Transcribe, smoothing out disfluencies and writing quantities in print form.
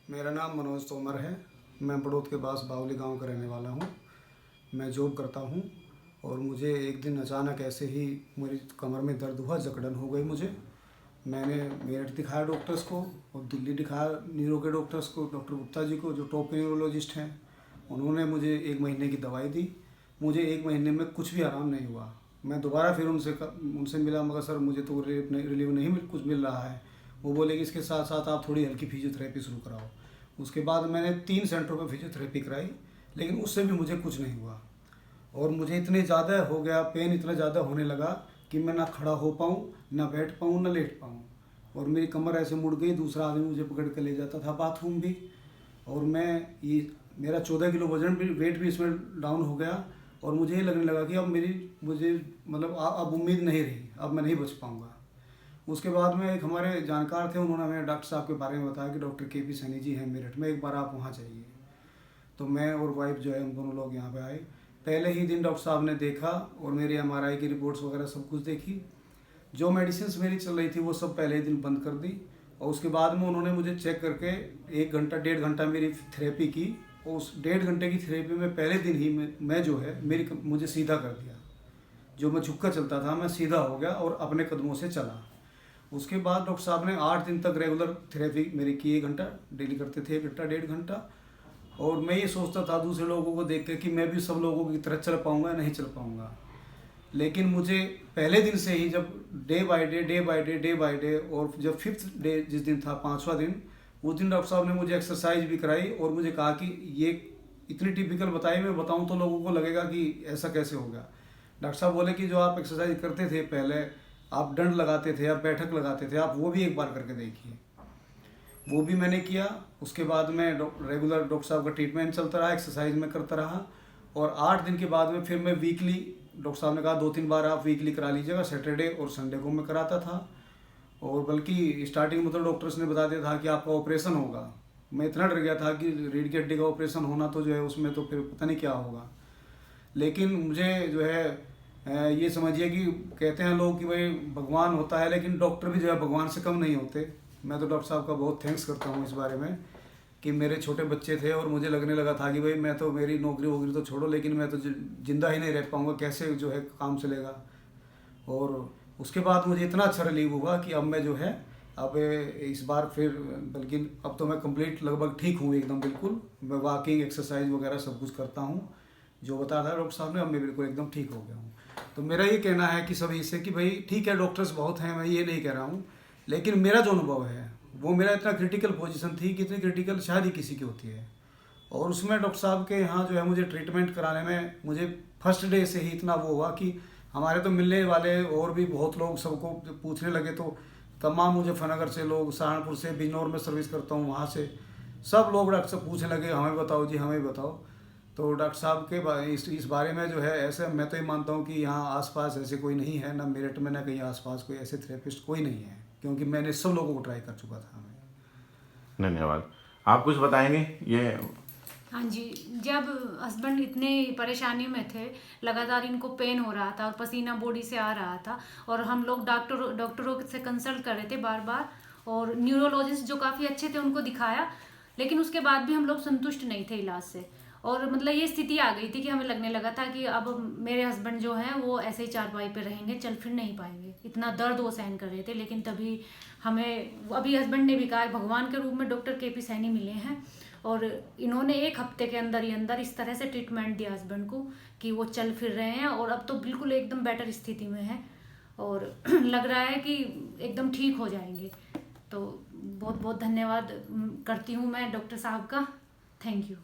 मेरा नाम मनोज तोमर है। मैं बड़ौद के पास बावली गांव का रहने वाला हूं। मैं जॉब करता हूं और मुझे एक दिन अचानक ऐसे ही मेरी कमर में दर्द हुआ, जकड़न हो गई मुझे। मैंने मेरठ दिखाया डॉक्टर्स को और दिल्ली दिखाया न्यूरो के डॉक्टर्स को, डॉक्टर गुप्ता जी को, जो टॉप न्यूरोलॉजिस्ट हैं। उन्होंने मुझे 1 महीने की दवाई दी। मुझे 1 महीने में कुछ भी आराम नहीं हुआ। मैं दोबारा फिर उनसे मिला, मगर सर मुझे तो रिलीव नहीं कुछ मिल रहा है। वो बोले कि इसके साथ साथ आप थोड़ी हल्की फिजियोथेरेपी शुरू कराओ। उसके बाद मैंने 3 सेंटरों पर फिजियोथेरेपी कराई, लेकिन उससे भी मुझे कुछ नहीं हुआ। और मुझे इतने ज़्यादा हो गया, पेन इतना ज़्यादा होने लगा कि मैं ना खड़ा हो पाऊँ, ना बैठ पाऊँ, ना लेट पाऊँ। और मेरी कमर ऐसे मुड़ गई, दूसरा आदमी मुझे पकड़ के ले जाता था बाथरूम भी। और मेरा 14 किलो वजन भी, वेट भी इसमें डाउन हो गया। और मुझे ये लगने लगा कि अब मुझे मतलब अब उम्मीद नहीं रही, अब मैं नहीं बच पाऊँगा। उसके बाद में एक हमारे जानकार थे, उन्होंने हमें डॉक्टर साहब के बारे में बताया कि डॉक्टर KP सैनी जी हैं मेरठ में, एक बार आप वहाँ जाइए। तो मैं और वाइफ जो है, हम दोनों लोग यहाँ पे आए। पहले ही दिन डॉक्टर साहब ने देखा और मेरी MRI की रिपोर्ट्स वगैरह सब कुछ देखी। जो मेडिसिन मेरी चल रही थी वो सब पहले ही दिन बंद कर दी। और उसके बाद में उन्होंने मुझे चेक करके 1 घंटा 1.5 घंटा मेरी थेरेपी की। और उस 1.5 घंटे की थेरेपी में पहले दिन ही मैं जो है मुझे सीधा कर दिया। जो मैं झुक कर चलता था, मैं सीधा हो गया और अपने कदमों से चला। उसके बाद डॉक्टर साहब ने 8 दिन तक रेगुलर थेरेपी मेरी की। 1 घंटा डेली करते थे, 1 घंटा 1.5 घंटा। और मैं ये सोचता था दूसरे लोगों को देख कर कि मैं भी सब लोगों की तरह चल पाऊँगा, नहीं चल पाऊँगा। लेकिन मुझे पहले दिन से ही, जब डे बाय डे और जब 5th डे जिस दिन था, 5वां दिन, उस दिन डॉक्टर साहब ने मुझे एक्सरसाइज भी कराई और मुझे कहा कि ये इतनी टिपिकल बताई, मैं बताऊं तो लोगों को लगेगा कि ऐसा कैसे हो गया। डॉक्टर साहब बोले कि जो आप एक्सरसाइज करते थे पहले, आप डंड लगाते थे, आप बैठक लगाते थे, आप वो भी एक बार करके देखिए। वो भी मैंने किया। उसके बाद में रेगुलर डॉक्टर साहब का ट्रीटमेंट चलता रहा, एक्सरसाइज में करता रहा। और 8 दिन के बाद में फिर मैं वीकली, डॉक्टर साहब ने कहा 2-3 बार आप वीकली करा लीजिएगा, सैटरडे और संडे को मैं कराता था। और बल्कि स्टार्टिंग में तो डॉक्टर्स ने बता दिया था कि आपका ऑपरेशन होगा। मैं इतना डर गया था कि रीढ़ की हड्डी का ऑपरेशन होना तो जो है उसमें तो फिर पता नहीं क्या होगा। लेकिन मुझे जो है ये समझिए कि कहते हैं लोग कि भाई भगवान होता है, लेकिन डॉक्टर भी जो है भगवान से कम नहीं होते। मैं तो डॉक्टर साहब का बहुत थैंक्स करता हूँ इस बारे में कि मेरे छोटे बच्चे थे और मुझे लगने लगा था कि भाई मैं तो, मेरी नौकरी वोकरी तो छोड़ो, लेकिन मैं तो जिंदा ही नहीं रह पाऊँगा, कैसे जो है काम चलेगा। और उसके बाद मुझे इतना अच्छा रिलीव हुआ कि अब मैं जो है, अब इस बार फिर, बल्कि अब तो मैं कंप्लीट लगभग ठीक हूँ एकदम बिल्कुल। मैं वॉकिंग, एक्सरसाइज वगैरह सब कुछ करता हूँ जो बताया था डॉक्टर साहब ने। अब मैं बिल्कुल एकदम ठीक हो गया हूँ। तो मेरा ये कहना है कि सभी से कि भाई ठीक है, डॉक्टर्स बहुत हैं, मैं ये नहीं कह रहा हूँ, लेकिन मेरा जो अनुभव है वो, मेरा इतना क्रिटिकल पोजीशन थी कि इतनी क्रिटिकल शायद ही किसी की होती है। और उसमें डॉक्टर साहब के यहाँ जो है मुझे ट्रीटमेंट कराने में, मुझे फर्स्ट डे से ही इतना वो हुआ कि हमारे तो मिलने वाले और भी बहुत लोग, सबको पूछने लगे। तो तमाम मुजफ्फरनगर से लोग, सहारनपुर से, बिजनौर में सर्विस करता हूँ वहाँ से, सब लोग डॉक्टर साहब पूछने लगे, हमें बताओ जी, हमें बताओ। तो डॉक्टर साहब के इस बारे में जो है, ऐसे मैं तो ये मानता हूँ कि यहाँ आसपास ऐसे कोई नहीं है, ना मेरठ में ना कहीं आसपास कोई ऐसे थेरेपिस्ट कोई नहीं है, क्योंकि मैंने सब लोगों को ट्राई कर चुका था। धन्यवाद। आप कुछ बताएंगे ये? हाँ जी, जब हस्बैंड इतने परेशानी में थे, लगातार इनको पेन हो रहा था और पसीना बॉडी से आ रहा था, और हम लोग डॉक्टरों से कंसल्ट कर रहे थे बार बार, और न्यूरोलॉजिस्ट जो काफ़ी अच्छे थे उनको दिखाया, लेकिन उसके बाद भी हम लोग संतुष्ट नहीं थे इलाज से। और मतलब ये स्थिति आ गई थी कि हमें लगने लगा था कि अब मेरे हस्बैंड जो हैं वो ऐसे ही चारपाई पे रहेंगे, चल फिर नहीं पाएंगे, इतना दर्द वो सहन कर रहे थे। लेकिन तभी हमें, अभी हस्बैंड ने भी कहा, भगवान के रूप में डॉक्टर KP सैनी मिले हैं, और इन्होंने 1 हफ्ते के अंदर ही अंदर इस तरह से ट्रीटमेंट दिया हस्बैंड को कि वो चल फिर रहे हैं, और अब तो बिल्कुल एकदम बेटर स्थिति में है, और लग रहा है कि एकदम ठीक हो जाएंगे। तो बहुत बहुत धन्यवाद करती हूँ मैं डॉक्टर साहब का। Thank you.